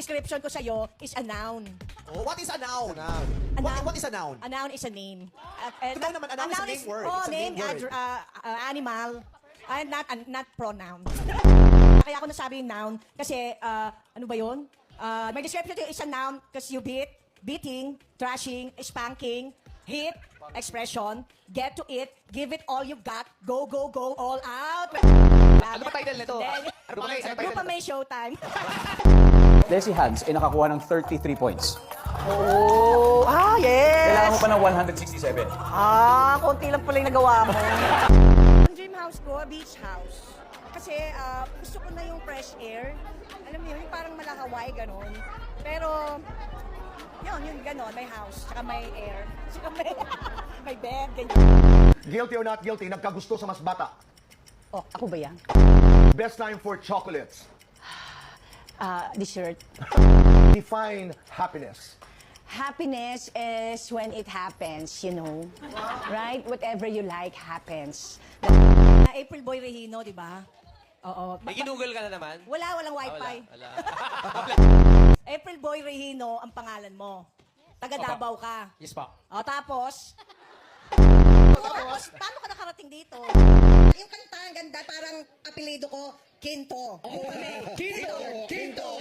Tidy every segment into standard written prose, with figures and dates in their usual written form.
description ko sa'yo is a noun. Oh, what is a noun? A noun. What is a noun? A noun is a name. Ito naman, a noun is a name word. Oh, It's a name, name word. animal. Not pronoun. Kaya ako nasabi yung noun kasi, ano ba yun? My description is a noun because you beating, trashing, spanking, hit, expression, get to it, give it all you got, go, go, go, all out. Ano ba title nito? Grupa may showtime. Desi Hans ay nakakuha ng 33 points. Oh, Kailangan mo yes. pa ng 167. Konti lang pala yung nagawa mo. Ang dream house ko, beach house. Kasi gusto ko na yung fresh air. Alam mo yun, yung parang malakaway, ganun. Pero, yun, ganun, may house, tsaka may air, tsaka may bed, ganyan. Guilty or not guilty, nagkagusto sa mas bata. Oh, ako ba yan? Best time for chocolates. Dessert. Define happiness. Happiness is when it happens, you know. Right? Whatever you like happens. April Boy Regino, di ba? Oo. May ginugol ka na naman? Walang wifi. Wala. April Boy Regino ang pangalan mo. Taga Davao ka. Yes po. O, tapos, paano ka nakarating dito? Yung kanta, ang ganda, parang apelido ko, Quinto. Quinto! Quinto!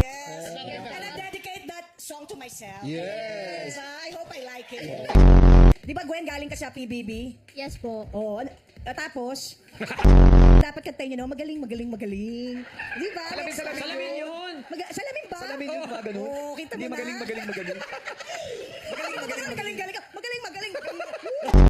Yes. And I dedicate that song to myself. Yes. I hope I like it. Di ba, Gwen, galing ka sa PBB? Yes po. Oo. Tapos, dapat kantayin nyo, magaling. Di ba? Salamin yun! Salamin ba? Salamin yun, mga ganun. Oo, kita mo Hindi na. magaling. Magaling.